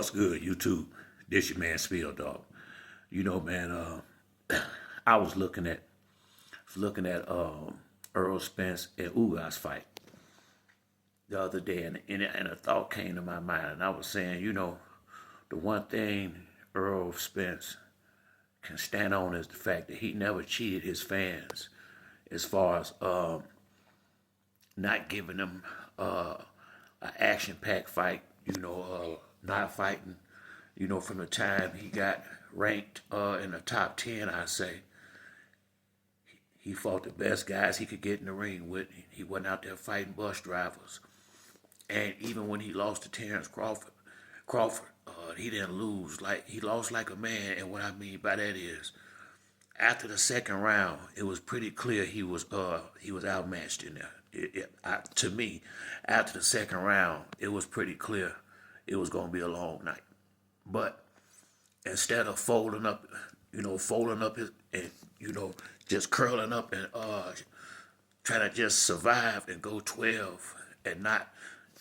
What's good, YouTube? This your man Spiel Dog. You know, man, I was looking at Errol Spence and Ugas fight the other day, and a thought came to my mind, and I was saying, the one thing Errol Spence can stand on is the fact that he never cheated his fans, as far as not giving them an action-packed fight. Not fighting. From the time he got ranked in the top 10, I say, he fought the best guys he could get in the ring with. He wasn't out there fighting bus drivers. And even when he lost to Terrence Crawford, he didn't lose. He lost like a man. And what I mean by that is, after the second round, it was pretty clear he was outmatched in there. To me, after the second round, it was pretty clear it was going to be a long night. But instead of folding up his, and just curling up and trying to just survive and go 12 and not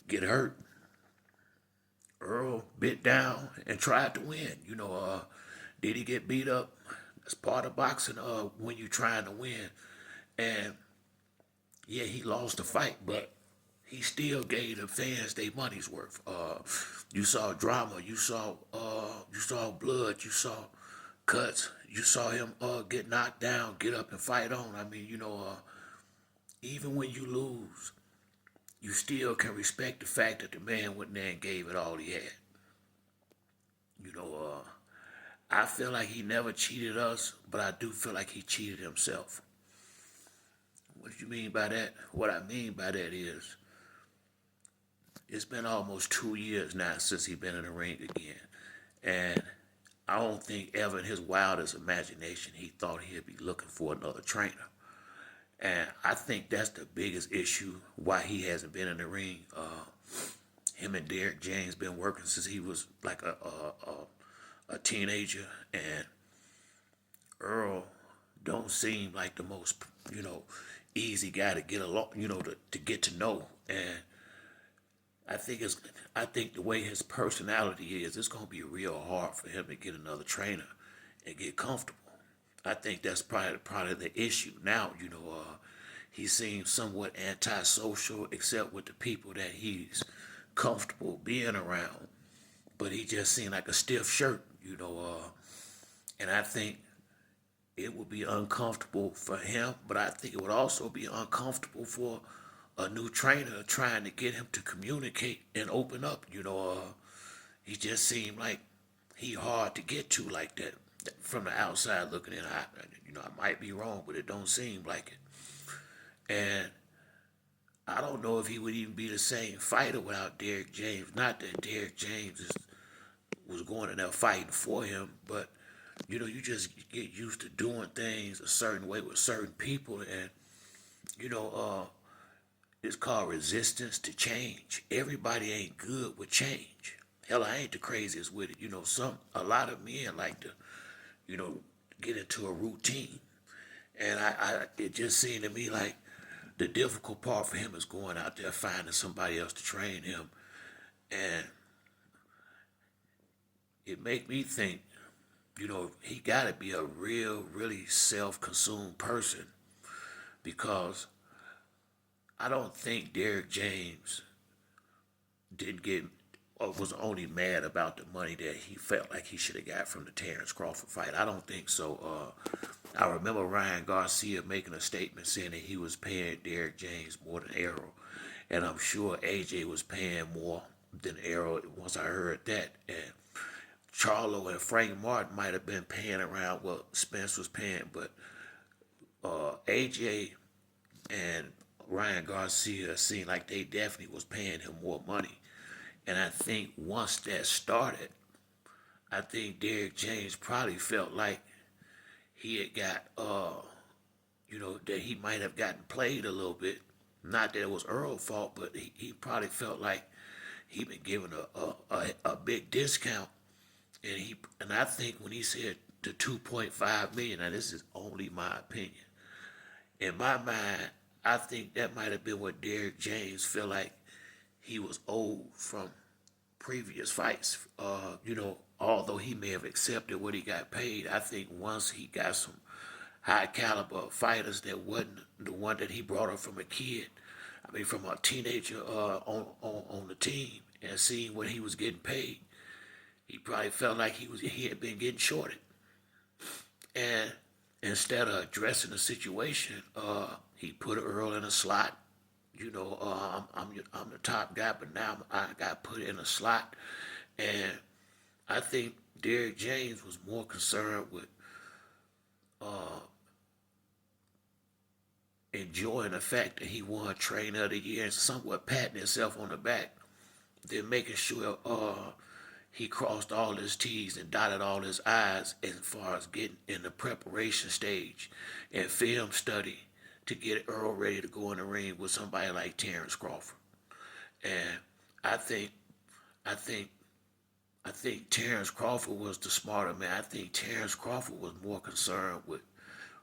get hurt, Earl bit down and tried to win. Did he get beat up? That's part of boxing. When you're trying to win, and yeah, he lost the fight, but he still gave the fans their money's worth. You saw drama, you saw blood, you saw cuts, you saw him get knocked down, get up and fight on. I mean, even when you lose, you still can respect the fact that the man went there and gave it all he had. I feel like he never cheated us, but I do feel like he cheated himself. What do you mean by that? What I mean by that is, it's been almost 2 years now since he's been in the ring again. And I don't think ever in his wildest imagination he thought he'd be looking for another trainer. And I think that's the biggest issue why he hasn't been in the ring. Him and Derek James been working since he was like a teenager. And Earl don't seem like the most, easy guy to get along, to get to know. And I think the way his personality is, it's gonna be real hard for him to get another trainer and get comfortable. I think that's probably the issue now. He seems somewhat antisocial, except with the people that he's comfortable being around. But he just seemed like a stiff shirt. And I think it would be uncomfortable for him, but I think it would also be uncomfortable for a new trainer trying to get him to communicate and open up. He just seemed like he hard to get to like that from the outside looking in. I might be wrong, but it don't seem like it. And I don't know if he would even be the same fighter without Derek James. Not that Derek James was going in there fighting for him, but you just get used to doing things a certain way with certain people, and it's called resistance to change. Everybody ain't good with change. Hell, I ain't the craziest with it. A lot of men like to, get into a routine, and it just seemed to me like the difficult part for him is going out there finding somebody else to train him, and it make me think, he got to be a really self-consumed person, because I don't think Derek James didn't get, or was only mad about the money that he felt like he should have got from the Terrence Crawford fight. I don't think so. I remember Ryan Garcia making a statement saying that he was paying Derek James more than Errol, and I'm sure AJ was paying more than Errol once I heard that. And Charlo and Frank Martin might have been paying around what Spence was paying, but AJ and Ryan Garcia seemed like they definitely was paying him more money. And I think once that started, I think Derek James probably felt like he had got, that he might have gotten played a little bit. Not that it was Earl's fault, but he probably felt like he been given a big discount. And I think when he said the 2.5 million, now this is only my opinion. In my mind, I think that might have been what Derek James felt like he was owed from previous fights. Although he may have accepted what he got paid, I think once he got some high caliber fighters that wasn't the one that he brought up from a kid, I mean from a teenager on the team, and seeing what he was getting paid, he probably felt like he had been getting shorted. And instead of addressing the situation, he put Earl in a slot. I'm the top guy, but now I got put in a slot, and I think Derrick James was more concerned with uh, enjoying the fact that he won Trainer of the Year and somewhat patting himself on the back than making sure he crossed all his T's and dotted all his I's as far as getting in the preparation stage and film study to get Earl ready to go in the ring with somebody like Terrence Crawford. And I think, I think, I think Terrence Crawford was the smarter man. I think Terrence Crawford was more concerned with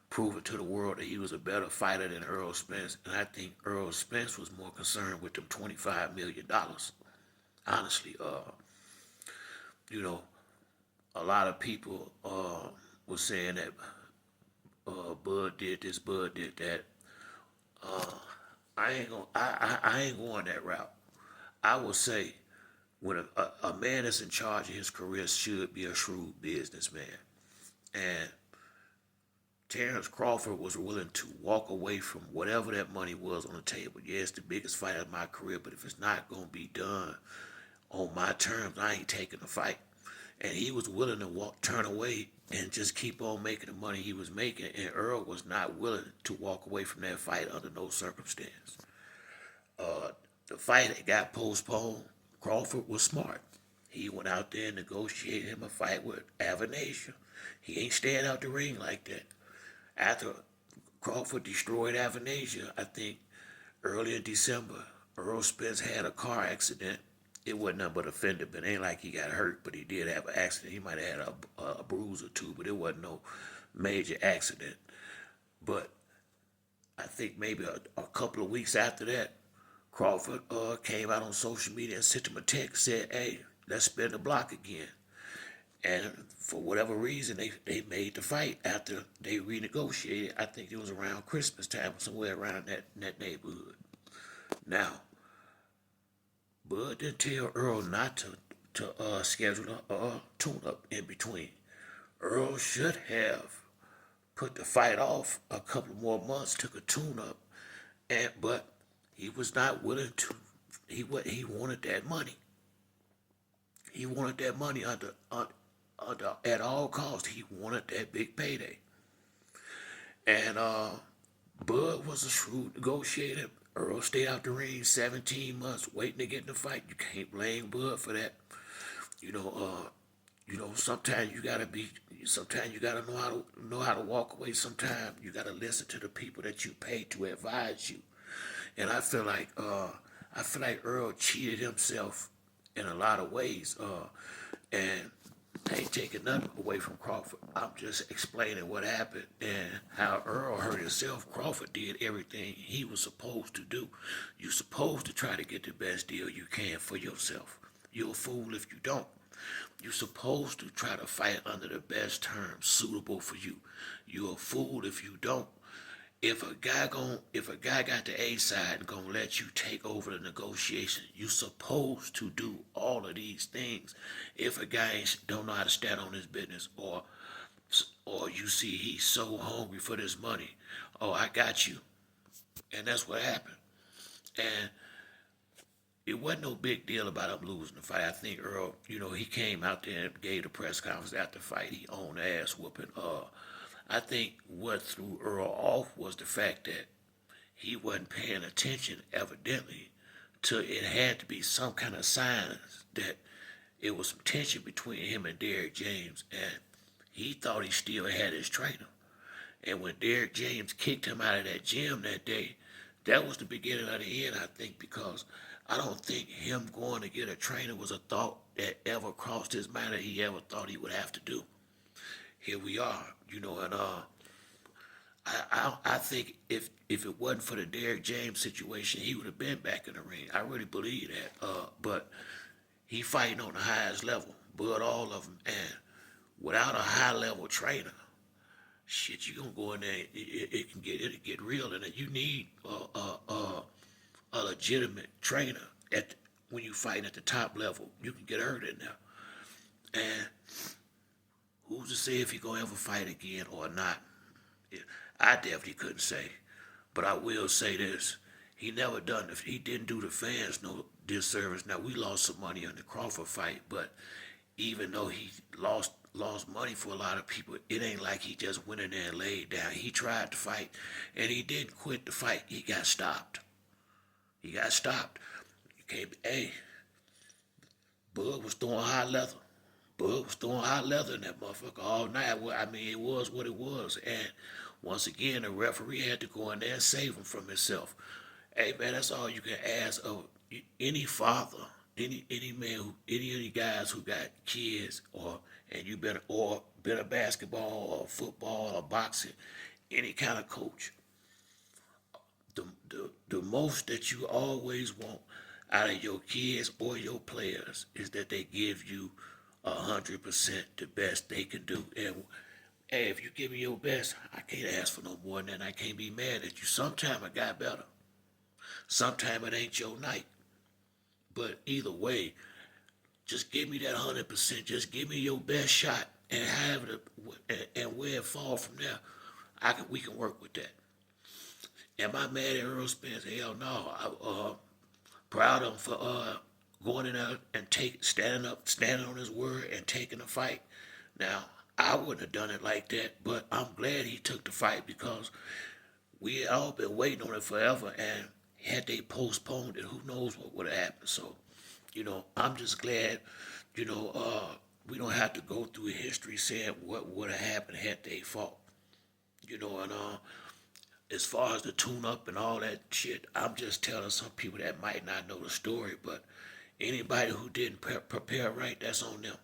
proving to the world that he was a better fighter than Errol Spence, and I think Errol Spence was more concerned with them $25 million. Honestly, you know, a lot of people were saying that Bud did this, Bud did that. Uh, I ain't going that route. I would say when a man that's in charge of his career should be a shrewd businessman, and Terrence Crawford was willing to walk away from whatever that money was on the table. Yeah, it's the biggest fight of my career, but if it's not gonna be done on my terms, I ain't taking the fight. And he was willing to turn away and just keep on making the money he was making. And Earl was not willing to walk away from that fight under no circumstance. Uh, the fight that got postponed, Crawford was smart. He went out there and negotiated him a fight with Avantasia. He ain't staying out the ring like that. After Crawford destroyed Avantasia, I think early in December, Errol Spence had a car accident. It wasn't nothing but a fender, but it ain't like he got hurt, but he did have an accident. He might have had a bruise or two, but it wasn't no major accident. But I think maybe a couple of weeks after that, Crawford came out on social media and sent him a text, said, hey, let's spin the block again. And for whatever reason, they made the fight after they renegotiated. I think it was around Christmas time, somewhere around that neighborhood. Now, Bud didn't tell Earl not to schedule a tune-up in between. Earl should have put the fight off a couple more months, took a tune-up, but he was not willing to. He wanted that money. He wanted that money at all costs. He wanted that big payday. And Bud was a shrewd negotiator. Earl stayed out the ring 17 months waiting to get in the fight. You can't blame Bud for that. You know, sometimes you gotta be. Sometimes you gotta know how to walk away. Sometimes you gotta listen to the people that you pay to advise you. And I feel like Earl cheated himself in a lot of ways. And I ain't taking nothing away from Crawford. I'm just explaining what happened and how Earl hurt himself. Crawford did everything he was supposed to do. You're supposed to try to get the best deal you can for yourself. You're a fool if you don't. You're supposed to try to fight under the best terms suitable for you. You're a fool if you don't. If a guy got the A side and gonna let you take over the negotiation, you supposed to do all of these things. If a guy don't know how to stand on his business, or you see he's so hungry for this money, oh, I got you, and that's what happened. And it wasn't no big deal about him losing the fight. I think Earl, he came out there and gave the press conference after the fight. He owned the ass whooping. I think what threw Earl off was the fact that he wasn't paying attention, evidently, to it had to be some kind of signs that it was some tension between him and Derrick James, and he thought he still had his trainer. And when Derrick James kicked him out of that gym that day, that was the beginning of the end, I think, because I don't think him going to get a trainer was a thought that ever crossed his mind that he ever thought he would have to do. Here we are, and I think if it wasn't for the Derrick James situation, he would have been back in the ring. I really believe that. But He fighting on the highest level, but all of them. And without a high level trainer, shit, you gonna go in there. It'll get real, and you need a legitimate trainer when you fighting at the top level. You can get hurt in there, and who's to say if he gonna ever fight again or not? I definitely couldn't say, but I will say this: he never done. He didn't do the fans no disservice. Now we lost some money on the Crawford fight, but even though he lost money for a lot of people, it ain't like he just went in there and laid down. He tried to fight, and he didn't quit the fight. He got stopped. He got stopped. You can't. Hey, Bud was throwing hot leather. Bud was throwing hot leather in that motherfucker all night. Well, I mean, it was what it was. And once again, the referee had to go in there and save him from himself. Hey, man, that's all you can ask of any father, any man, any guys who got kids, and you been a basketball or football or boxing, any kind of coach. The most that you always want out of your kids or your players is that they give you 100% the best they can do. And hey, if you give me your best, I can't ask for no more than that. I can't be mad at you. Sometime it got better. Sometime it ain't your night. But either way, just give me that 100%. Just give me your best shot and have it, and where it fall from there, we can work with that. Am I mad at Errol Spence? Hell no. I proud of him for going in there and standing on his word and taking the fight. Now, I wouldn't have done it like that, but I'm glad he took the fight because we had all been waiting on it forever, and had they postponed it, who knows what would have happened. So, I'm just glad, we don't have to go through history saying what would have happened had they fought. And as far as the tune-up and all that shit, I'm just telling some people that might not know the story, but anybody who didn't prepare right, that's on them.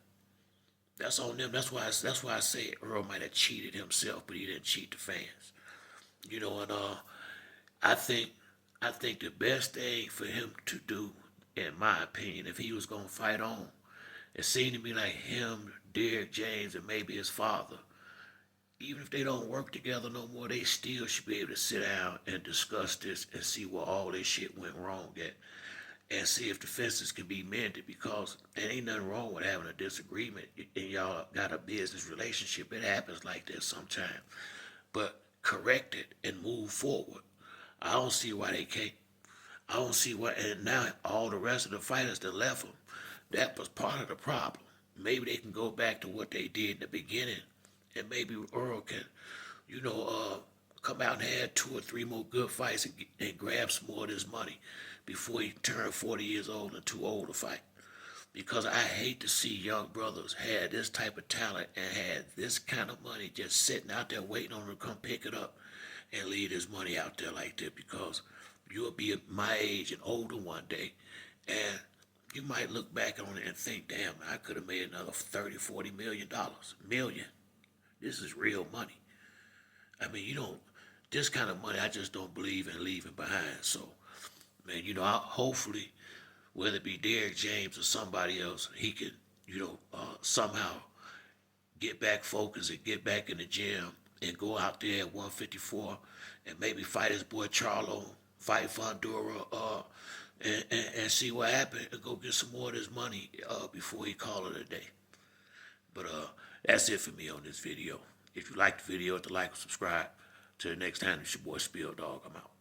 That's on them. That's why I say Earl might have cheated himself, but he didn't cheat the fans. And I think the best thing for him to do, in my opinion, if he was gonna fight on, it seemed to me like him, Derrick James, and maybe his father, even if they don't work together no more, they still should be able to sit down and discuss this and see where all this shit went wrong at, and see if the fences can be mended, because there ain't nothing wrong with having a disagreement and y'all got a business relationship. It happens like that sometimes. But correct it and move forward. I don't see why they can't. I don't see why, and now all the rest of the fighters that left them, that was part of the problem. Maybe they can go back to what they did in the beginning, and maybe Earl can, come out and have 2 or 3 more good fights and grab some more of this money before he turned 40 years old and too old to fight. Because I hate to see young brothers have this type of talent and have this kind of money just sitting out there waiting on them to come pick it up and leave this money out there like that, because you'll be my age and older one day, and you might look back on it and think, damn, I could have made another $30-40 million. This is real money. I mean, this kind of money I just don't believe in leaving behind. So, man, hopefully, whether it be Derrick James or somebody else, he can, somehow get back focused and get back in the gym and go out there at 154 and maybe fight his boy Charlo, fight Fundora, and see what happened, and go get some more of this money before he call it a day. But that's it for me on this video. If you like the video, hit the like and subscribe. Till the next time, it's your boy Spill Dog. I'm out.